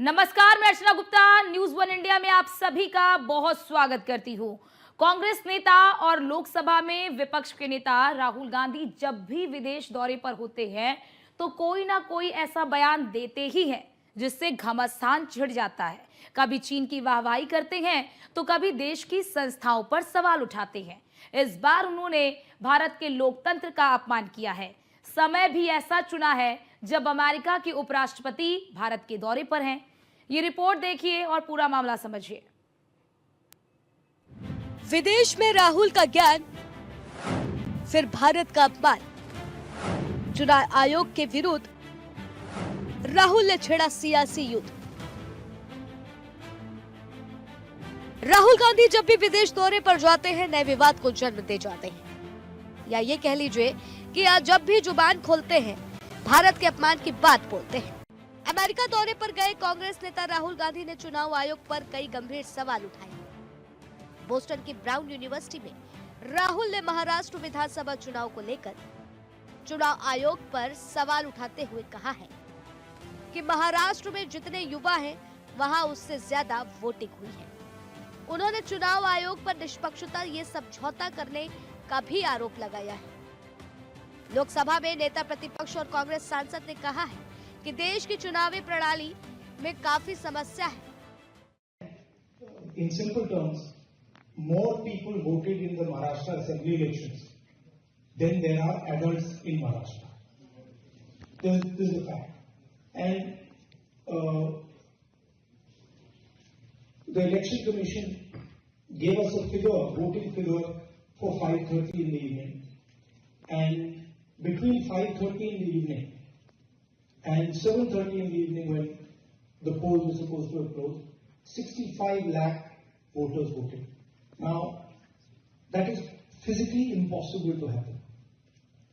नमस्कार, मैं अर्चना Gupta news one India में आप सभी का बहुत स्वागत करती हूँ। कांग्रेस नेता और लोकसभा में विपक्ष के नेता राहुल गांधी जब भी विदेश दौरे पर होते हैं तो कोई ना कोई ऐसा बयान देते ही हैं जिससे घमासान छिड़ जाता है। कभी चीन की वाहवाही करते हैं तो कभी देश की संस्थाओं पर सवाल उठाते हैं। इस बार उन्होंने भारत के लोकतंत्र का अपमान किया है। समय भी ऐसा चुना है जब अमेरिका के उपराष्ट्रपति भारत के दौरे पर हैं। ये रिपोर्ट देखिए और पूरा मामला समझिए। विदेश में राहुल का ज्ञान, फिर भारत का अपमान। चुनाव आयोग के विरुद्ध राहुल ने छेड़ा सियासी युद्ध। राहुल गांधी जब भी विदेश दौरे पर जाते हैं नए विवाद को जन्म दे जाते हैं, या ये कह लीजिए कि आज जब भी जुबान खोलते हैं भारत के अपमान की बात बोलते हैं। अमेरिका दौरे पर गए कांग्रेस नेता राहुल गांधी ने चुनाव आयोग पर कई गंभीर सवाल उठाए। बोस्टन की ब्राउन यूनिवर्सिटी में राहुल ने महाराष्ट्र विधानसभा चुनाव को लेकर चुनाव आयोग पर सवाल उठाते हुए कहा है कि महाराष्ट्र में जितने युवा हैं वहां उससे ज्यादा वोटिंग हुई है। उन्होंने चुनाव आयोग पर निष्पक्षता ये समझौता करने का भी आरोप लगाया है। लोकसभा में नेता प्रतिपक्ष और कांग्रेस सांसद ने कहा है कि देश की चुनावी प्रणाली में काफी समस्या है। In simple terms, more people voted in the Maharashtra Assembly elections than there are adults in Maharashtra. This is a fact. And the Election Commission gave us a figure, voting figure for 5:30 in the evening. And between 5:30 in the evening and 7:30 in the evening, when the polls were supposed to have closed, 65 lakh voters voted. Now, that is physically impossible to happen,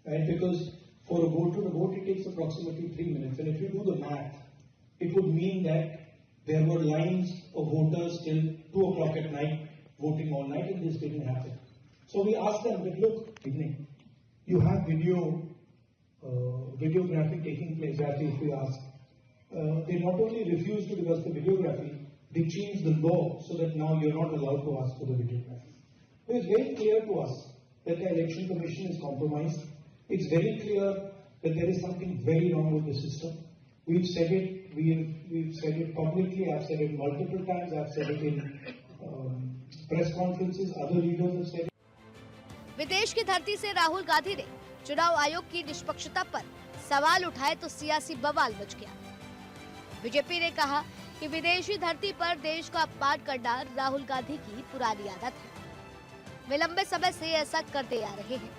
right? Because for a voter to vote, it takes approximately 3 minutes. And if you do the math, it would mean that there were lines of voters till 2 o'clock at night voting all night, and this didn't happen. So we asked them, but look, you have videography taking place, as if we ask. They not only refused to give us the videography, they changed the law so that now you're not allowed to ask for the videography. So it's very clear to us that the Election Commission is compromised. It's very clear that there is something very wrong with the system. We've said it. We've said it publicly. I've said it multiple times. I've said it in press conferences. Other leaders have said it. विदेश की धरती से राहुल गांधी ने चुनाव आयोग की निष्पक्षता पर सवाल उठाए तो सियासी बवाल मच गया। बीजेपी ने कहा कि विदेशी धरती पर देश का अपमान करना राहुल गांधी की पुरानी आदत है। वे लंबे समय से ऐसा करते आ रहे हैं।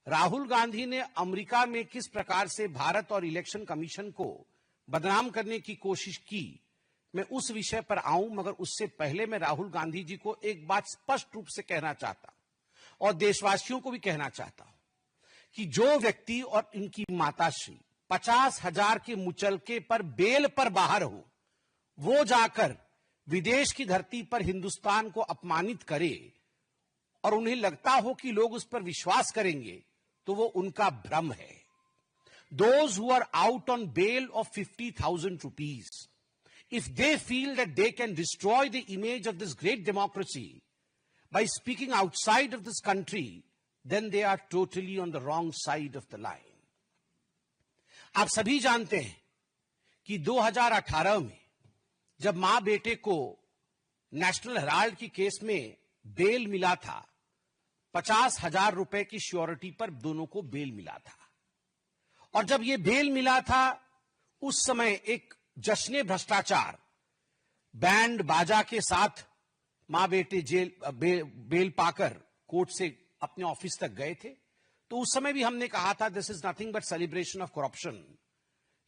राहुल गांधी ने अमेरिका में किस प्रकार से भारत और इलेक्शन कमीशन को बदनाम करने की कोशिश की, मैं उस विषय पर आऊं, मगर उससे पहले मैं राहुल गांधी जी को एक बात स्पष्ट रूप से कहना चाहता हूं और देशवासियों को भी कहना चाहता हूं कि जो व्यक्ति और इनकी माताश्री 50,000 के मुचलके पर बेल पर बाहर हो, वो जाकर विदेश की धरती पर हिंदुस्तान को अपमानित करे और उन्हें लगता हो कि लोग उस पर विश्वास करेंगे, तो वो उनका भ्रम है। Those who are out on bail of 50,000 rupees, if they feel that they can destroy the image of this great democracy by speaking outside of this country, then they are totally on the wrong side of the line. आप सभी जानते हैं कि 2018 में जब मां बेटे को नेशनल हेराल्ड की केस में बेल मिला था, 50,000 रुपए की श्योरिटी पर दोनों को बेल मिला था। और जब ये बेल मिला था, उस समय एक जश्न भ्रष्टाचार बैंड बाजा के साथ मां बेटे बेल पाकर कोर्ट से अपने ऑफिस तक गए थे। तो उस समय भी हमने कहा था, this is nothing but celebration of corruption,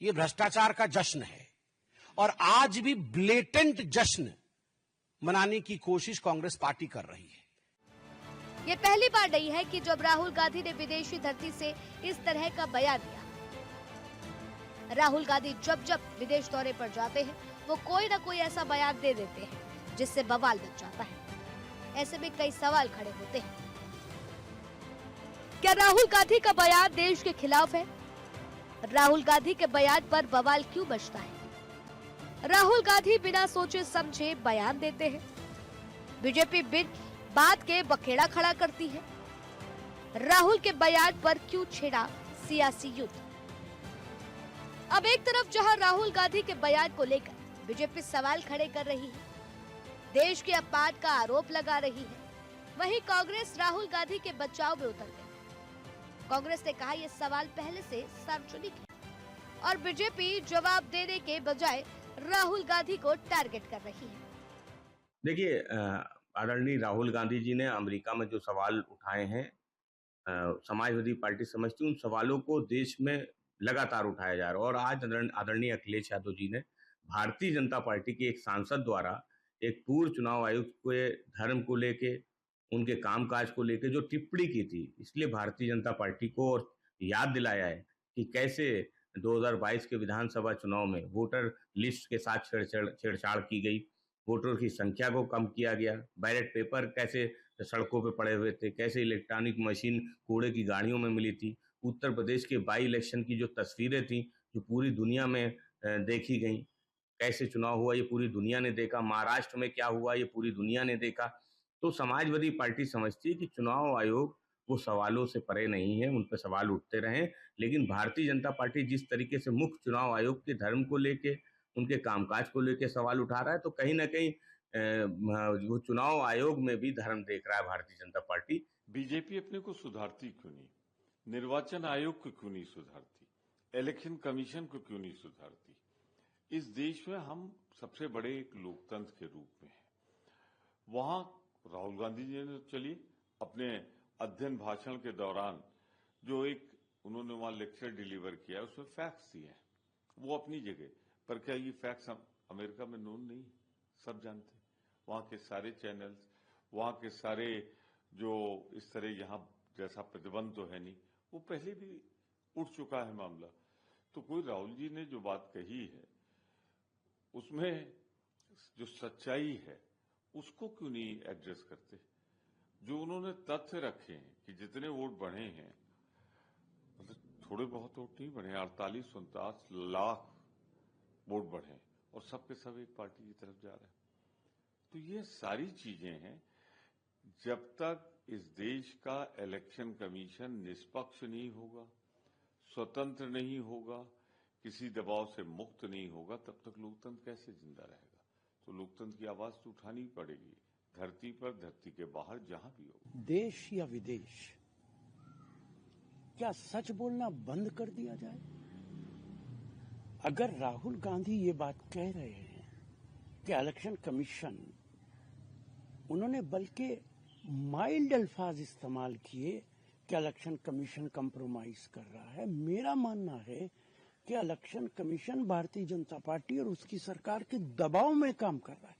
ये भ्रष्टाचार का जश्न है। और आज भी ब्लेटेंट जश्न मनाने की कोशिश कांग्रेस पार्टी कर रही है। ये पहली बार नहीं है कि जब राहुल गांधी ने विदेशी धरती से इस तरह का बयान दिया। राहुल गांधी जब जब विदेश दौरे पर जाते हैं वो कोई ना कोई ऐसा बयान दे देते हैं जिससे बवाल मच जाता है। ऐसे में कई सवाल खड़े होते हैं। क्या राहुल गांधी का बयान देश के खिलाफ है? राहुल गांधी के बयान पर बवाल क्यों मचता है? राहुल गांधी बिना सोचे समझे बयान देते हैं। बीजेपी बिन बात के बखेड़ा खड़ा करती है। राहुल के बयान पर क्यों छेड़ा सियासी युद्ध? अब एक तरफ जहां राहुल गांधी के बयान को लेकर बीजेपी सवाल खड़े कर रही है, देश के अपमान का आरोप लगा रही है, वहीं कांग्रेस राहुल गांधी के बचाव में उतर गई। कांग्रेस ने कहा यह सवाल पहले से सार्वजनिक है और बीजेपी जवाब देने के बजाय राहुल गांधी को टारगेट कर रही है। देखिए, आदरणीय राहुल गांधी जी ने अमेरिका में जो सवाल उठाए हैं, समाजवादी पार्टी समझती है उन सवालों को देश में लगातार उठाया जा रहा है। और आज आदरणीय अखिलेश यादव जी ने भारतीय जनता पार्टी के एक सांसद द्वारा एक पूर्व चुनाव आयुक्त के धर्म को लेके, उनके कामकाज को लेके जो टिप्पणी की थी, इसलिए भारतीय जनता पार्टी को और याद दिलाया है कि कैसे 2022 के विधानसभा चुनाव में वोटर लिस्ट के साथ छेड़छाड़ की गई, वोटरों की संख्या को कम किया गया, बैलेट पेपर कैसे सड़कों पे पड़े हुए थे, कैसे इलेक्ट्रॉनिक मशीन कूड़े की गाड़ियों में मिली थी, उत्तर प्रदेश के बाई इलेक्शन की जो तस्वीरें थी जो पूरी दुनिया में देखी गई, कैसे चुनाव हुआ ये पूरी दुनिया ने देखा, महाराष्ट्र में क्या हुआ ये पूरी दुनिया ने देखा। तो समाजवादी पार्टी समझती है कि चुनाव आयोग वो सवालों से परे नहीं है, उन पर सवाल उठते रहें, लेकिन भारतीय जनता पार्टी जिस तरीके से मुख्य चुनाव आयोग के धर्म को लेके, उनके कामकाज को लेके सवाल उठा रहा है, तो कहीं ना कहीं वो चुनाव आयोग में भी धर्म देख रहा है भारतीय जनता पार्टी। बीजेपी अपने को सुधारती क्यों नहीं? निर्वाचन आयोग को क्यों नहीं सुधारती? इलेक्शन कमीशन को क्यों नहीं सुधारती? इस देश में हम सबसे बड़े एक लोकतंत्र के रूप में हैं। वहां राहुल गांधी जी ने चलिए अपने अध्ययन भाषण के दौरान जो एक उन्होंने वहां लेक्चर डिलीवर किया, उसमें फैक्ट्स दिए हैं, वो अपनी जगह पर। क्या ये फैक्ट्स अमेरिका में नोन नहीं? सब जानते हैं। वहां के सारे चैनल्स, वहां के सारे जो इस तरह यहाँ जैसा प्रतिबंध तो है नहीं, वो पहले भी उठ चुका है मामला। तो कोई राहुल जी ने जो बात कही है उसमें जो सच्चाई है उसको क्यों नहीं एड्रेस करते? जो उन्होंने तथ्य रखे हैं कि जितने वोट बढ़े हैं, मतलब थोड़े बहुत वोट नहीं बढ़े, 48-49 लाख वोट बढ़े और सबके सब एक पार्टी की तरफ जा रहे हैं। तो ये सारी चीजें हैं, जब तक इस देश का इलेक्शन कमीशन निष्पक्ष नहीं होगा, स्वतंत्र नहीं होगा, किसी दबाव से मुक्त नहीं होगा, तब तक लोकतंत्र कैसे जिंदा रहेगा? तो लोकतंत्र की आवाज तो उठानी पड़ेगी, धरती पर, धरती के बाहर, जहां भी हो। देश या विदेश, क्या सच बोलना बंद कर दिया जाए? अगर राहुल गांधी ये बात कह रहे हैं कि इलेक्शन कमीशन, उन्होंने बल्कि माइल्ड अल्फाज इस्तेमाल किए कि इलेक्शन कमीशन कंप्रोमाइज कर रहा है। मेरा मानना है कि election commission Bharatiya Janata party और उसकी सरकार के दबाव में काम कर रहा है।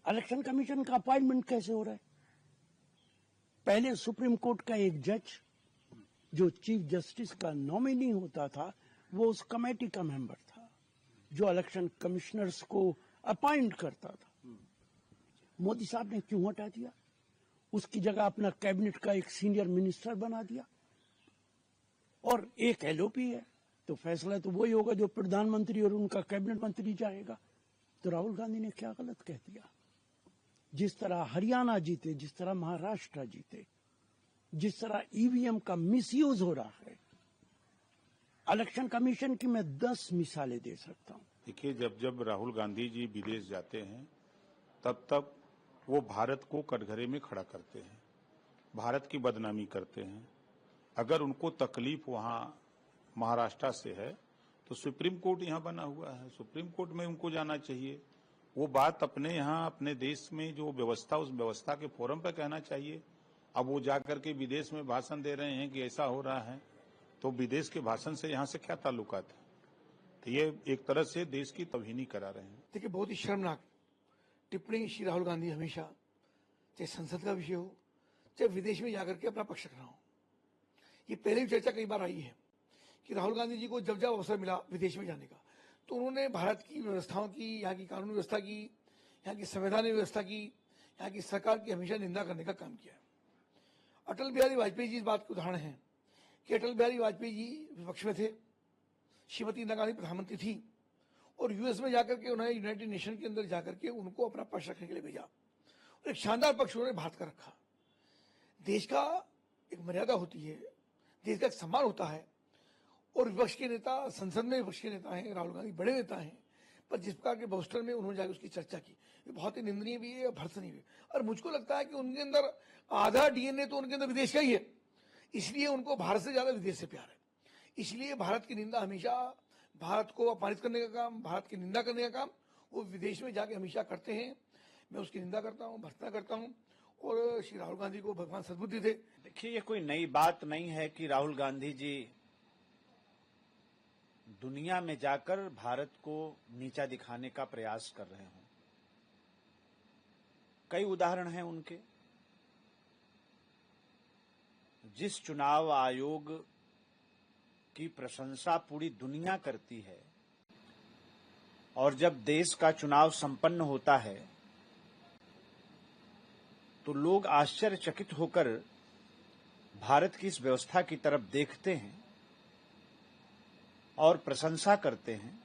इलेक्शन कमीशन का अपॉइंटमेंट कैसे हो रहा है? पहले सुप्रीम कोर्ट का एक जज जो चीफ जस्टिस का नॉमिनी होता था, वो उस कमेटी का मेंबर था जो इलेक्शन कमिश्नर्स को अपॉइंट करता था। मोदी साहब ने क्यों हटा दिया? उसकी जगह अपना कैबिनेट का एक सीनियर मिनिस्टर बना दिया। और एक एलओपी है तो फैसला तो वही होगा जो प्रधानमंत्री और उनका कैबिनेट मंत्री जाएगा। तो राहुल गांधी ने क्या गलत कह दिया? जिस तरह हरियाणा जीते, जिस तरह महाराष्ट्र जीते, जिस तरह ईवीएम का मिसयूज हो रहा है, इलेक्शन कमीशन की मैं 10 मिसालें दे सकता हूं। देखिए, जब राहुल गांधी जी विदेश जाते हैं तब वो भारत को कटघरे में खड़ा करते हैं, भारत की बदनामी करते हैं। अगर उनको तकलीफ वहां महाराष्ट्र से है तो सुप्रीम कोर्ट यहाँ बना हुआ है, सुप्रीम कोर्ट में उनको जाना चाहिए। वो बात अपने यहाँ अपने देश में जो व्यवस्था, उस व्यवस्था के फोरम पर कहना चाहिए। अब वो जाकर के विदेश में भाषण दे रहे हैं कि ऐसा हो रहा है, तो विदेश के भाषण से यहाँ से क्या ताल्लुकात है? तो ये एक तरह से देश की तौहीनी करा रहे हैं। देखिए, बहुत ही शर्मनाक टिप्पणी श्री राहुल गांधी हमेशा, चाहे संसद का विषय हो, चाहे विदेश में जाकर के अपना पक्ष रखना हो। ये पहले भी चर्चा कई बार आई है कि राहुल गांधी जी को जब जब अवसर मिला विदेश में जाने का, तो उन्होंने भारत की व्यवस्थाओं की, यहाँ की कानून व्यवस्था की, यहाँ की संवैधानिक व्यवस्था की, यहाँ की सरकार की हमेशा निंदा करने का काम किया। अटल बिहारी वाजपेयी जी इस बात के उदाहरण हैं कि अटल बिहारी वाजपेयी जी विपक्ष में थे, श्रीमती इंदिरा गांधी प्रधानमंत्री थी, और यूएस में जाकर के उन्होंने यूनाइटेड नेशन के अंदर जाकर के उनको अपना पक्ष रखने के लिए भेजा और एक शानदार पक्ष उन्होंने भारत का रखा। देश का एक मर्यादा होती है, देश का एक सम्मान होता है और विपक्ष के नेता, संसद में विपक्ष के नेता हैं, राहुल गांधी बड़े नेता हैं, पर जिस प्रकार के बॉस्टन में उन्होंने जाकर उसकी चर्चा की, ये बहुत ही निंदनीय भी है, भर्त्सनीय भी है। और मुझको लगता है कि उनके अंदर आधा डीएनए तो उनके अंदर विदेश का ही है, इसलिए उनको भारत से ज्यादा विदेश से प्यार है। इसलिए भारत की निंदा हमेशा, भारत को अपमानित करने का काम, भारत की निंदा करने का काम वो विदेश में जाके हमेशा करते हैं। मैं उसकी निंदा करता हूँ, भर्त्सना करता हूँ और श्री राहुल गांधी को भगवान सद्बुद्धि दे। देखिए, ये कोई नई बात नहीं है कि राहुल गांधी जी दुनिया में जाकर भारत को नीचा दिखाने का प्रयास कर रहे हों। कई उदाहरण हैं उनके। जिस चुनाव आयोग की प्रशंसा पूरी दुनिया करती है और जब देश का चुनाव संपन्न होता है तो लोग आश्चर्यचकित होकर भारत की इस व्यवस्था की तरफ देखते हैं और प्रशंसा करते हैं।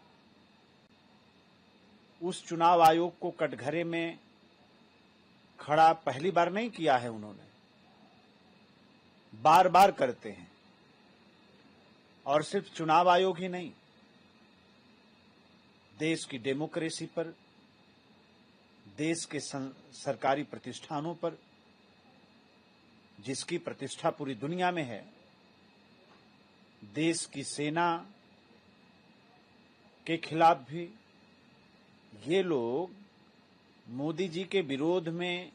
उस चुनाव आयोग को कटघरे में खड़ा पहली बार नहीं किया है उन्होंने, बार बार करते हैं। और सिर्फ चुनाव आयोग ही नहीं, देश की डेमोक्रेसी पर, देश के सरकारी प्रतिष्ठानों पर, जिसकी प्रतिष्ठा पूरी दुनिया में है, देश की सेना के खिलाफ भी ये लोग मोदी जी के विरोध में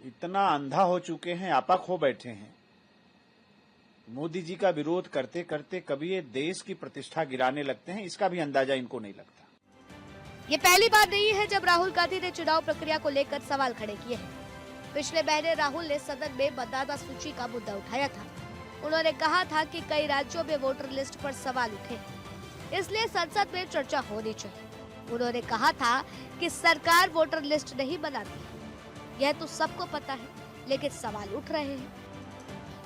इतना अंधा हो चुके हैं, आपा खो बैठे हैं। मोदी जी का विरोध करते करते कभी ये देश की प्रतिष्ठा गिराने लगते हैं, इसका भी अंदाजा इनको नहीं लगता। ये पहली बार नहीं है जब राहुल गांधी ने चुनाव प्रक्रिया को लेकर सवाल खड़े किए हैं। पिछले महीने राहुल ने सदन में मतदाता सूची का मुद्दा उठाया था। उन्होंने कहा था कि कई राज्यों में वोटर लिस्ट पर सवाल उठे, इसलिए संसद में चर्चा होनी चाहिए। उन्होंने कहा था कि सरकार वोटर लिस्ट नहीं बनाती, यह तो सबको पता है, लेकिन सवाल उठ रहे हैं,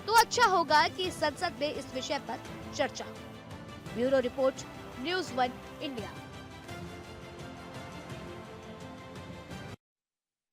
तो अच्छा होगा कि संसद में इस विषय पर चर्चा हो। Bureau report, news 1 India.